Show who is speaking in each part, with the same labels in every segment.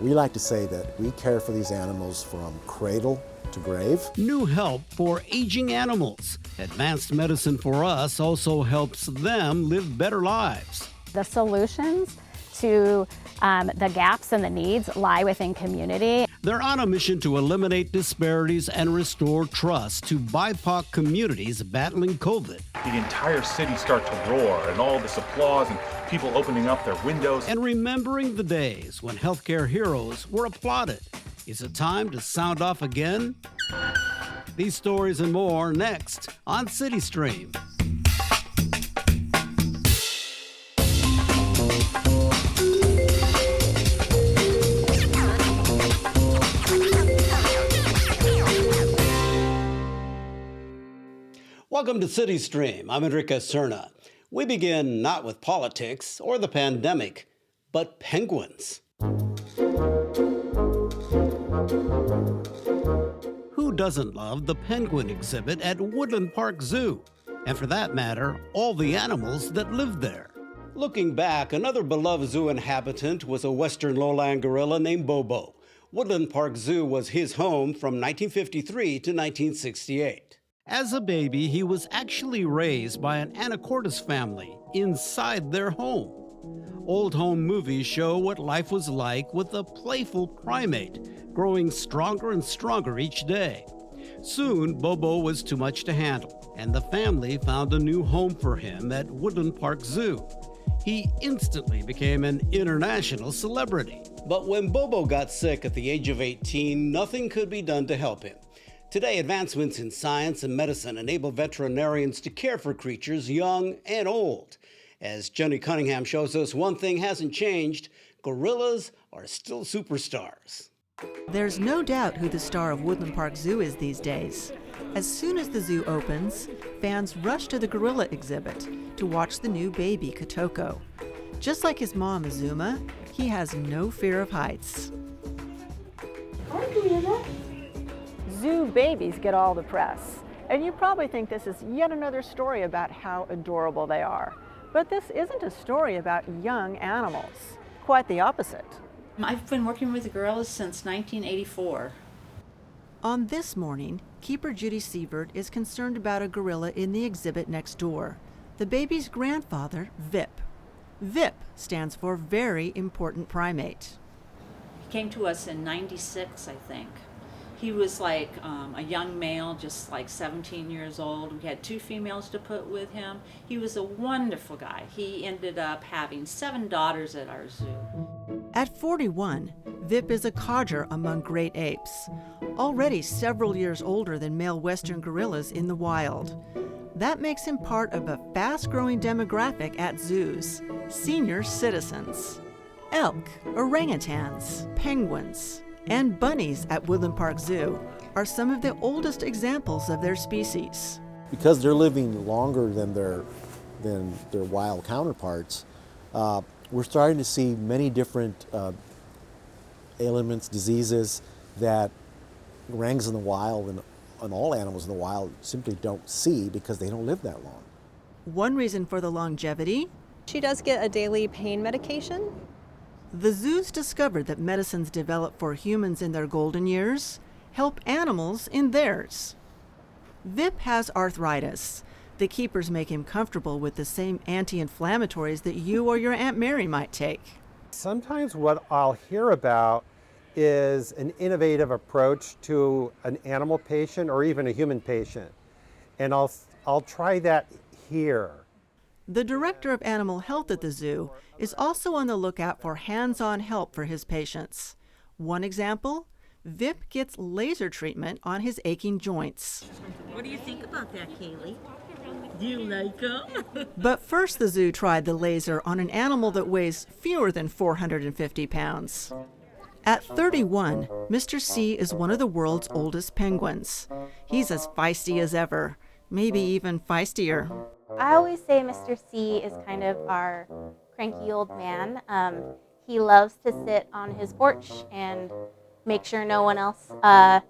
Speaker 1: We like to say that we care for these animals from cradle to grave.
Speaker 2: New help for aging animals. Advanced medicine for us also helps them live better lives.
Speaker 3: The solutions to the gaps and the needs lie within community.
Speaker 2: They're on a mission to eliminate disparities and restore trust to BIPOC communities battling COVID.
Speaker 4: The entire city start to roar, and all this applause and people opening up their windows.
Speaker 2: And remembering the days when healthcare heroes were applauded. Is it time to sound off again? These stories and more next on CityStream. Welcome to CityStream. I'm Enrique Cerna. We begin not with politics or the pandemic, but penguins. Who doesn't love the penguin exhibit at Woodland Park Zoo? And for that matter, all the animals that live there. Looking back, another beloved zoo inhabitant was a western lowland gorilla named Bobo. Woodland Park Zoo was his home from 1953 to 1968. As a baby, he was actually raised by an anacortes family inside their home. Old home movies show what life was like with a playful primate, growing stronger and stronger each day. Soon, Bobo was too much to handle, and the family found a new home for him at Woodland Park Zoo. He instantly became an international celebrity. But when Bobo got sick at the age of 18, nothing could be done to help him. Today, advancements in science and medicine enable veterinarians to care for creatures young and old. As Jenny Cunningham shows us, one thing hasn't changed: gorillas are still superstars.
Speaker 5: There's no doubt who the star of Woodland Park Zoo is these days. As soon as the zoo opens, fans rush to the gorilla exhibit to watch the new baby Kotoko. Just like his mom Azuma, he has no fear of heights.
Speaker 6: Hi, gorilla.
Speaker 7: Zoo babies get all the press, and you probably think this is yet another story about how adorable they are. But this isn't a story about young animals. Quite the opposite.
Speaker 6: I've been working with the gorillas since 1984.
Speaker 5: On this morning, keeper Judy Sievert is concerned about a gorilla in the exhibit next door, the baby's grandfather, Vip. Vip stands for Very Important Primate.
Speaker 6: He came to us in 96, I think. He was like a young male, just like 17 years old. We had 2 females to put with him. He was a wonderful guy. He ended up having 7 daughters at our zoo.
Speaker 5: At 41, Vip is a codger among great apes, already several years older than male western gorillas in the wild. That makes him part of a fast-growing demographic at zoos: senior citizens. Elk, orangutans, penguins, and bunnies at Woodland Park Zoo are some of the oldest examples of their species.
Speaker 1: Because they're living longer than their wild counterparts, we're starting to see many different ailments, diseases that orangs in the wild and all animals in the wild simply don't see because they don't live that long.
Speaker 5: One reason for the longevity?
Speaker 8: She does get a daily pain medication.
Speaker 5: The zoos discovered that medicines developed for humans in their golden years help animals in theirs. Vip has arthritis. The keepers make him comfortable with the same anti-inflammatories that you or your Aunt Mary might take.
Speaker 9: Sometimes what I'll hear about is an innovative approach to an animal patient or even a human patient. And I'll try that here.
Speaker 5: The director of animal health at the zoo is also on the lookout for hands-on help for his patients. One example, Vip gets laser treatment on his aching joints.
Speaker 10: What do you think about that, Kaylee? Do you like them?
Speaker 5: But first the zoo tried the laser on an animal that weighs fewer than 450 pounds. At 31, Mr. C is one of the world's oldest penguins. He's as feisty as ever, maybe even feistier.
Speaker 3: I always say Mr. C is kind of our cranky old man. He loves to sit on his porch and make sure no one else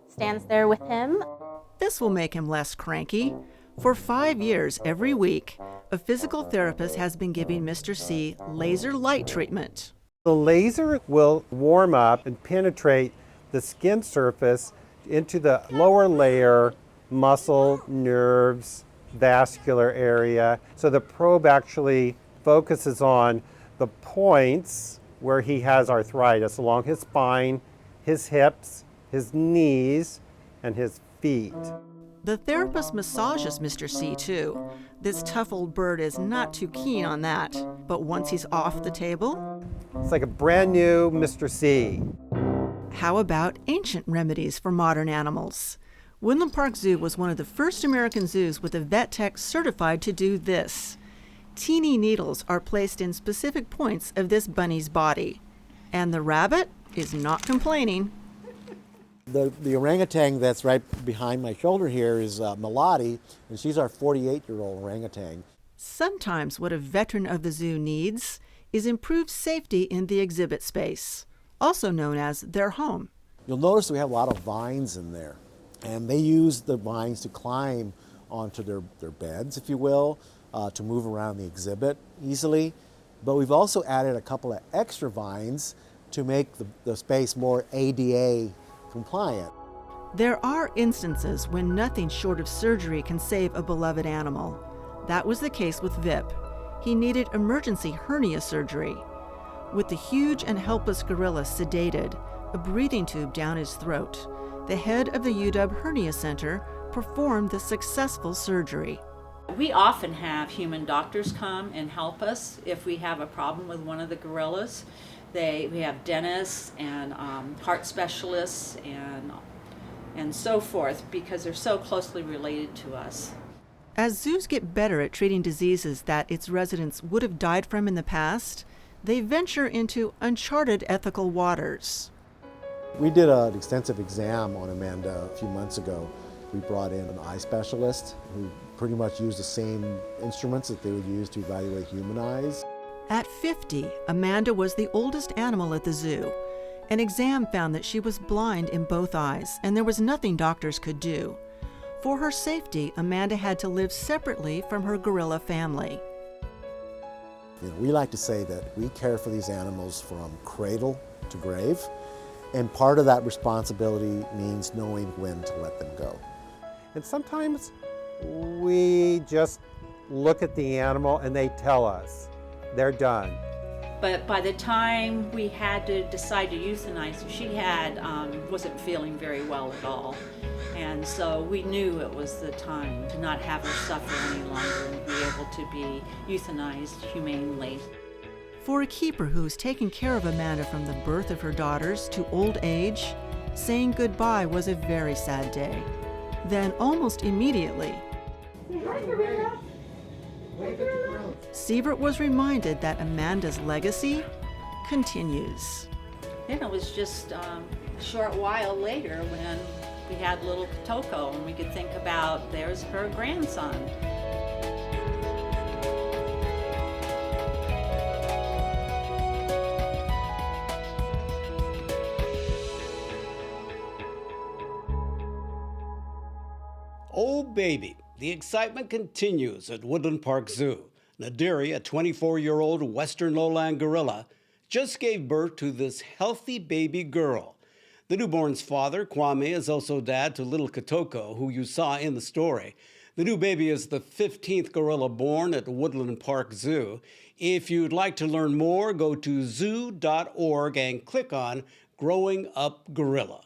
Speaker 3: stands there with him.
Speaker 5: This will make him less cranky. For 5 years, every week, a physical therapist has been giving Mr. C laser light treatment.
Speaker 9: The laser will warm up and penetrate the skin surface into the lower layer, muscle, nerves, vascular area. So the probe actually focuses on the points where he has arthritis along his spine, his hips, his knees, and his feet.
Speaker 5: The therapist massages Mr. C too. This tough old bird is not too keen on that. But once he's off the table,
Speaker 9: it's like a brand new Mr. C.
Speaker 5: How about ancient remedies for modern animals? Woodland Park Zoo was one of the first American zoos with a vet tech certified to do this. Teeny needles are placed in specific points of this bunny's body. And the rabbit is not complaining.
Speaker 1: The orangutan that's right behind my shoulder here is Melody, and she's our 48-year-old orangutan.
Speaker 5: Sometimes what a veteran of the zoo needs is improved safety in the exhibit space, also known as their home.
Speaker 1: You'll notice we have a lot of vines in there, and they use the vines to climb onto their beds, if you will, to move around the exhibit easily. But we've also added a couple of extra vines to make the space more ADA compliant.
Speaker 5: There are instances when nothing short of surgery can save a beloved animal. That was the case with Vip. He needed emergency hernia surgery. With the huge and helpless gorilla sedated, a breathing tube down his throat, the head of the UW Hernia Center performed the successful surgery.
Speaker 6: We often have human doctors come and help us if we have a problem with one of the gorillas. We have dentists and heart specialists and so forth, because they're so closely related to us.
Speaker 5: As zoos get better at treating diseases that its residents would have died from in the past, they venture into uncharted ethical waters.
Speaker 1: We did an extensive exam on Amanda a few months ago. We brought in an eye specialist who pretty much used the same instruments that they would use to evaluate human eyes.
Speaker 5: At 50, Amanda was the oldest animal at the zoo. An exam found that she was blind in both eyes, and there was nothing doctors could do. For her safety, Amanda had to live separately from her gorilla family.
Speaker 1: We like to say that we care for these animals from cradle to grave, and part of that responsibility means knowing when to let them go.
Speaker 9: And sometimes we just look at the animal and they tell us they're done.
Speaker 6: But by the time we had to decide to euthanize her, she wasn't feeling very well at all. And so we knew it was the time to not have her suffer any longer and be able to be euthanized humanely.
Speaker 5: For a keeper who's taken care of Amanda from the birth of her daughters to old age, saying goodbye was a very sad day. Then almost immediately, Siebert was reminded that Amanda's legacy continues.
Speaker 6: Then it was just a short while later when we had little Toko and we could think about there's her grandson.
Speaker 2: Oh baby, the excitement continues at Woodland Park Zoo. Nadiri, a 24-year-old Western lowland gorilla, just gave birth to this healthy baby girl. The newborn's father, Kwame, is also dad to little Kotoko, who you saw in the story. The new baby is the 15th gorilla born at Woodland Park Zoo. If you'd like to learn more, go to zoo.org and click on Growing Up Gorilla.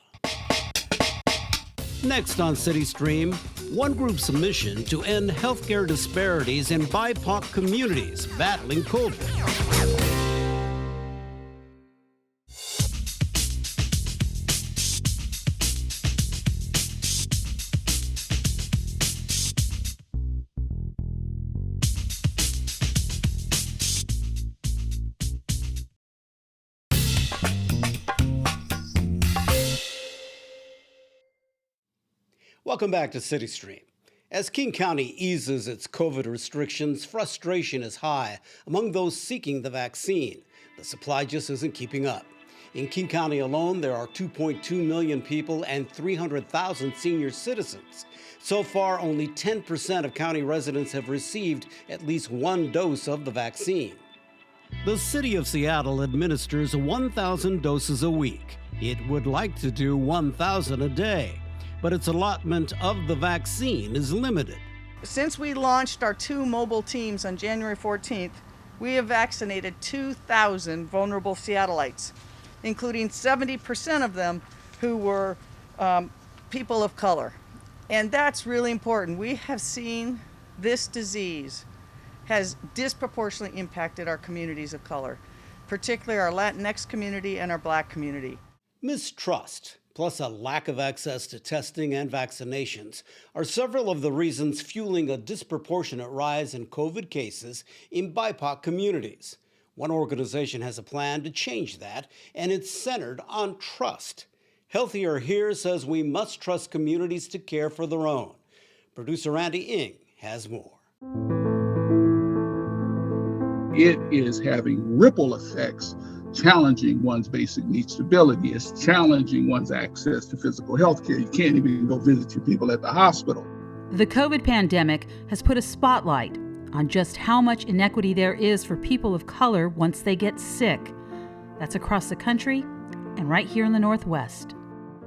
Speaker 2: Next on CityStream, one group's mission to end healthcare disparities in BIPOC communities battling COVID. Welcome back to CityStream. As King County eases its COVID restrictions, frustration is high among those seeking the vaccine. The supply just isn't keeping up. In King County alone, there are 2.2 million people and 300,000 senior citizens. So far, only 10% of county residents have received at least one dose of the vaccine. The city of Seattle administers 1,000 doses a week. It would like to do 1,000 a day, but its allotment of the vaccine is limited.
Speaker 11: Since we launched our 2 mobile teams on January 14th, we have vaccinated 2,000 vulnerable Seattleites, including 70% of them who were people of color. And that's really important. We have seen this disease has disproportionately impacted our communities of color, particularly our Latinx community and our Black community.
Speaker 2: Mistrust, plus a lack of access to testing and vaccinations, are several of the reasons fueling a disproportionate rise in COVID cases in BIPOC communities. One organization has a plan to change that, and it's centered on trust. Healthier Here says we must trust communities to care for their own. Producer Andy Ng has more.
Speaker 12: It is having ripple effects, challenging one's basic need stability. It's challenging one's access to physical health care. You can't even go visit your people at the hospital.
Speaker 13: The COVID pandemic has put a spotlight on just how much inequity there is for people of color once they get sick. That's across the country and right here in the Northwest.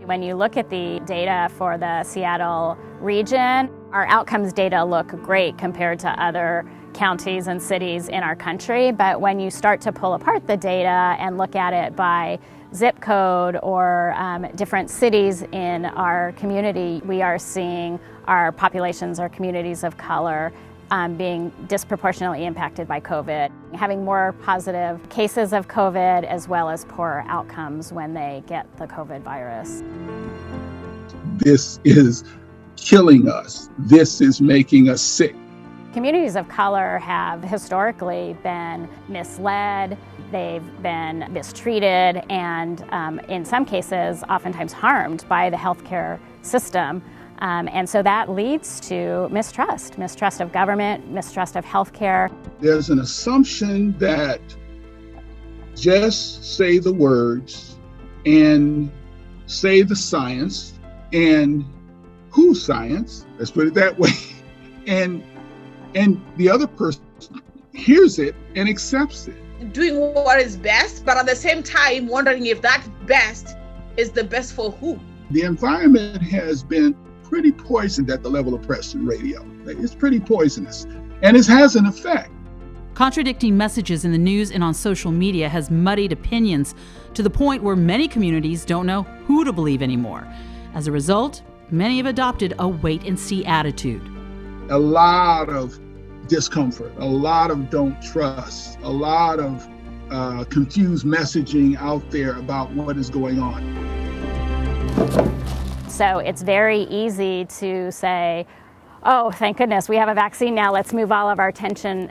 Speaker 14: When you look at the data for the Seattle region, our outcomes data look great compared to other counties and cities in our country, but when you start to pull apart the data and look at it by zip code or different cities in our community, we are seeing our populations, our communities of color, being disproportionately impacted by COVID, having more positive cases of COVID as well as poorer outcomes when they get the COVID virus.
Speaker 12: This is killing us. This is making us sick.
Speaker 14: Communities of color have historically been misled, they've been mistreated, and in some cases, oftentimes harmed by the healthcare system. And so that leads to mistrust of government, mistrust of healthcare.
Speaker 12: There's an assumption that just say the words and say the science and whose science, let's put it that way, and the other person hears it and accepts it.
Speaker 15: Doing what is best, but at the same time wondering if that best is the best for who.
Speaker 12: The environment has been pretty poisoned at the level of press and radio. It's pretty poisonous, and it has an effect.
Speaker 13: Contradicting messages in the news and on social media has muddied opinions to the point where many communities don't know who to believe anymore. As a result, many have adopted a wait-and-see attitude.
Speaker 12: A lot of discomfort, a lot of don't trust, a lot of confused messaging out there about what is going on.
Speaker 14: So it's very easy to say, oh, thank goodness we have a vaccine now, let's move all of our attention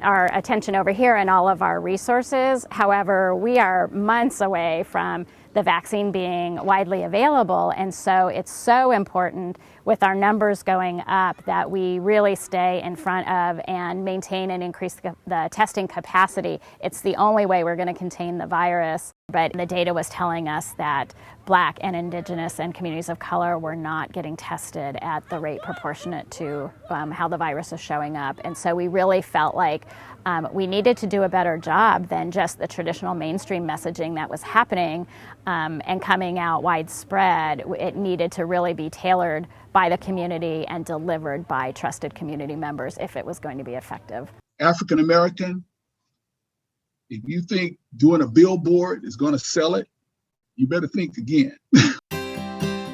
Speaker 14: over here and all of our resources. However, we are months away from the vaccine being widely available, and so it's so important with our numbers going up that we really stay in front of and maintain and increase the testing capacity. It's the only way we're going to contain the virus. But the data was telling us that Black and Indigenous and communities of color were not getting tested at the rate proportionate to how the virus is showing up. And so we really felt like we needed to do a better job than just the traditional mainstream messaging that was happening and coming out widespread. It needed to really be tailored by the community and delivered by trusted community members if it was going to be effective.
Speaker 12: African American, if you think doing a billboard is going to sell it, you better think again.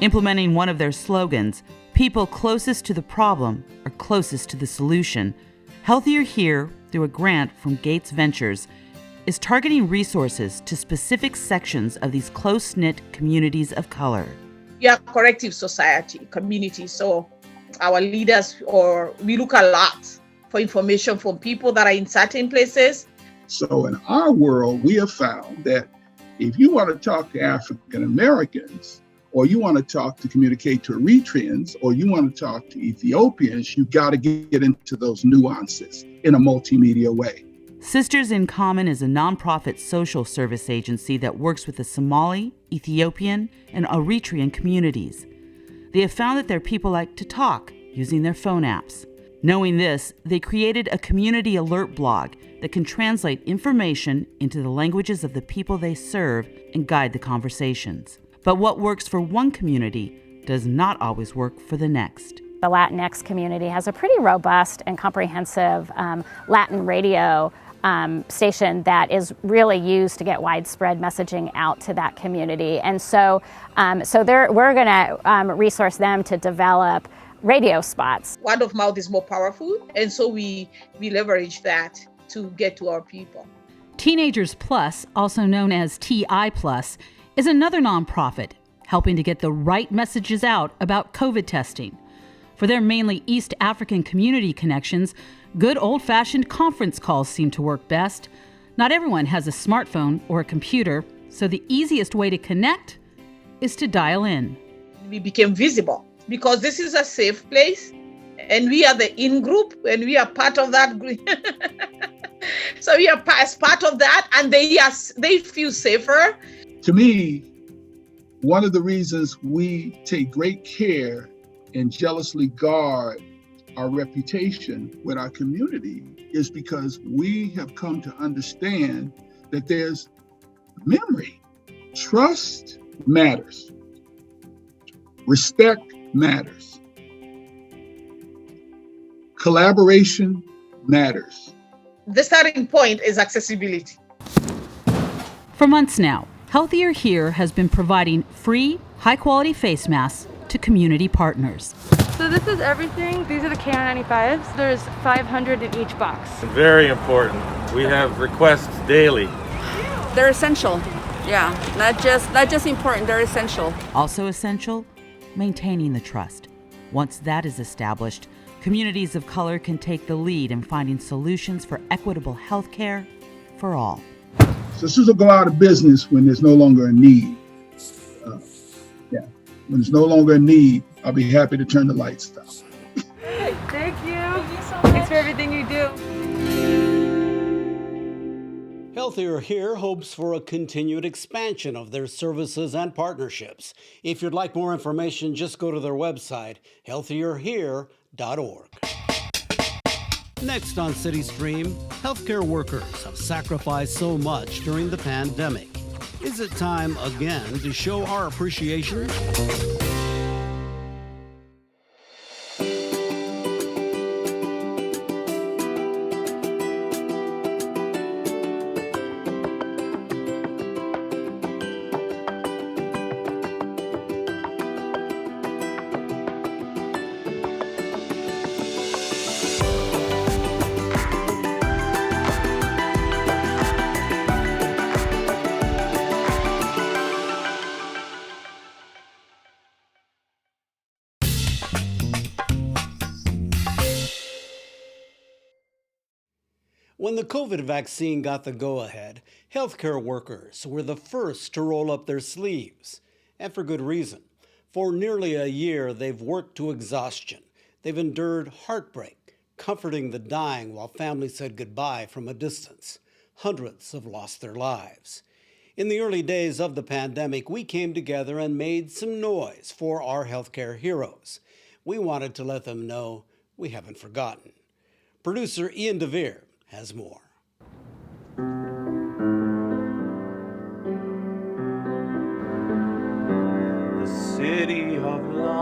Speaker 13: Implementing one of their slogans, people closest to the problem are closest to the solution, Healthier Here, through a grant from Gates Ventures, is targeting resources to specific sections of these close-knit communities of color.
Speaker 15: We are corrective society, community, so our leaders, we look a lot for information from people that are in certain places.
Speaker 12: So in our world, we have found that if you want to talk to African Americans, or you want to communicate to Eritreans, or you want to talk to Ethiopians, you got to get into those nuances in a multimedia way.
Speaker 13: Sisters in Common is a nonprofit social service agency that works with the Somali, Ethiopian, and Eritrean communities. They have found that their people like to talk using their phone apps. Knowing this, they created a community alert blog that can translate information into the languages of the people they serve and guide the conversations. But what works for one community does not always work for the next.
Speaker 14: The Latinx community has a pretty robust and comprehensive Latin radio station that is really used to get widespread messaging out to that community. And so, we're going to resource them to develop radio spots.
Speaker 15: Word of mouth is more powerful, and so we leverage that to get to our people.
Speaker 13: Teenagers Plus, also known as TI Plus, is another nonprofit helping to get the right messages out about COVID testing. For their mainly East African community connections, good old-fashioned conference calls seem to work best. Not everyone has a smartphone or a computer, so the easiest way to connect is to dial in.
Speaker 15: We became visible because this is a safe place, and we are the in-group, and we are part of that group. So we are as part of that, and they feel safer.
Speaker 12: To me, one of the reasons we take great care and jealously guard our reputation with our community is because we have come to understand that there's memory. Trust matters. Respect matters. Collaboration matters.
Speaker 15: The starting point is accessibility.
Speaker 13: For months now, Healthier Here has been providing free, high-quality face masks to community partners.
Speaker 16: So this is everything. These are the KN95s. There's 500 in each box.
Speaker 17: Very important. We have requests daily.
Speaker 18: They're essential. Yeah, not just important, they're essential.
Speaker 13: Also essential, maintaining the trust. Once that is established, communities of color can take the lead in finding solutions for equitable health care for all.
Speaker 12: Sisters will go out of business when there's no longer a need. When there's no longer a need, I'll be happy to turn the lights off.
Speaker 16: Thank you. Thank you so much. Thanks for everything you do.
Speaker 2: Healthier Here hopes for a continued expansion of their services and partnerships. If you'd like more information, just go to their website, healthierhere.org. Next on CityStream, healthcare workers have sacrificed so much during the pandemic. Is it time again to show our appreciation? When the COVID vaccine got the go-ahead, healthcare workers were the first to roll up their sleeves. And for good reason. For nearly a year, they've worked to exhaustion. They've endured heartbreak, comforting the dying while families said goodbye from a distance. Hundreds have lost their lives. In the early days of the pandemic, we came together and made some noise for our healthcare heroes. We wanted to let them know we haven't forgotten. Producer Ian DeVere has more.
Speaker 19: The city of lights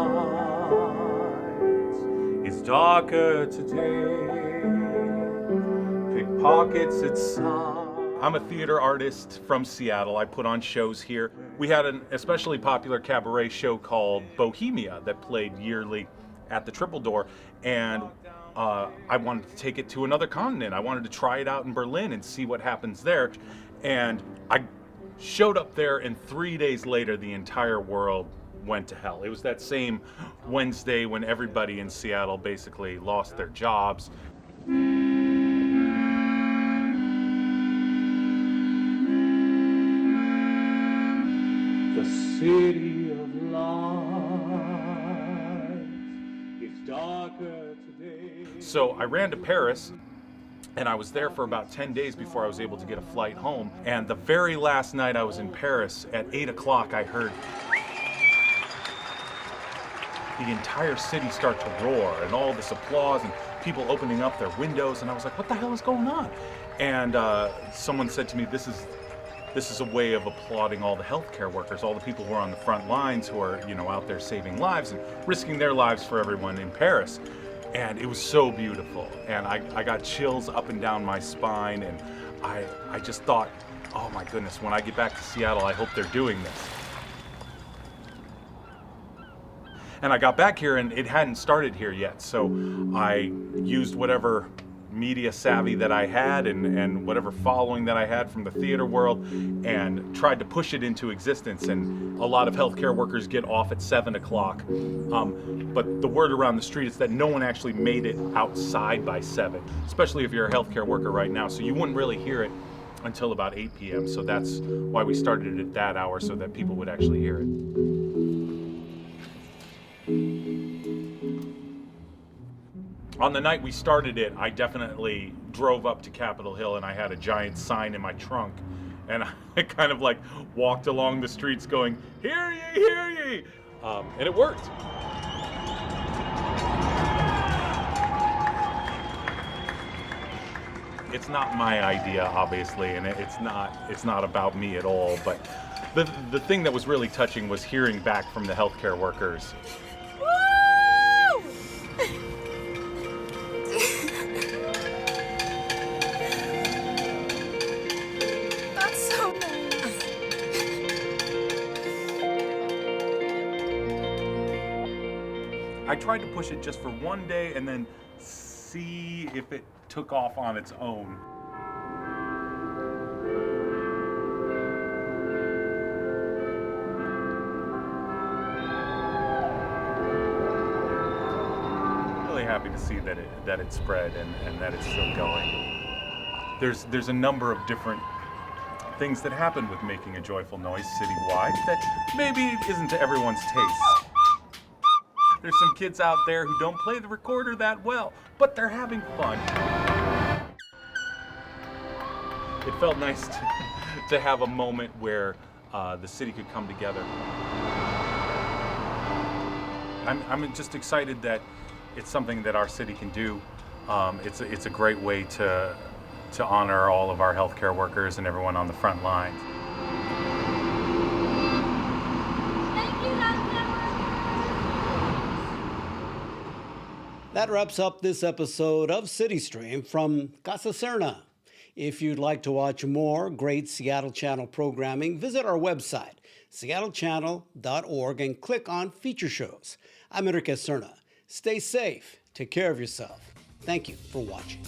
Speaker 19: is darker today. Pickpockets at sun.
Speaker 4: I'm a theater artist from Seattle. I put on shows here. We had an especially popular cabaret show called Bohemia that played yearly at the Triple Door, and I wanted to take it to another continent. I wanted to try it out in Berlin and see what happens there. And I showed up there, and 3 days later, the entire world went to hell. It was that same Wednesday when everybody in Seattle basically lost their jobs.
Speaker 19: The city of lights is darker today.
Speaker 4: So I ran to Paris, and I was there for about 10 days before I was able to get a flight home. And the very last night I was in Paris, at 8 o'clock, I heard the entire city start to roar, and all this applause, and people opening up their windows, and I was like, what the hell is going on? And someone said to me, this is a way of applauding all the healthcare workers, all the people who are on the front lines, who are, you know, out there saving lives and risking their lives for everyone in Paris. And it was so beautiful. And I got chills up and down my spine, and I just thought, oh my goodness, when I get back to Seattle, I hope they're doing this. And I got back here and it hadn't started here yet. So I used whatever media savvy that I had and whatever following that I had from the theater world and tried to push it into existence. And a lot of healthcare workers get off at 7 o'clock. But the word around the street is that no one actually made it outside by 7, especially if you're a healthcare worker right now. So you wouldn't really hear it until about 8 p.m. So that's why we started it at that hour, so that people would actually hear it. On the night we started it, I definitely drove up to Capitol Hill and I had a giant sign in my trunk. And I kind of like walked along the streets going, hear ye, hear ye! And it worked. It's not my idea, obviously, and it's not about me at all. But the thing that was really touching was hearing back from the healthcare workers. I tried to push it just for one day and then see if it took off on its own. Really happy to see that it spread and that it's still going. There's a number of different things that happen with making a joyful noise citywide that maybe isn't to everyone's taste. There's some kids out there who don't play the recorder that well, but they're having fun. It felt nice to have a moment where the city could come together. I'm just excited that it's something that our city can do. It's a great way to honor all of our healthcare workers and everyone on the front lines.
Speaker 2: That wraps up this episode of CityStream from Casa Cerna. If you'd like to watch more great Seattle Channel programming, visit our website, seattle.gov, and click on Feature Shows. I'm Enrique Cerna. Stay safe. Take care of yourself. Thank you for watching.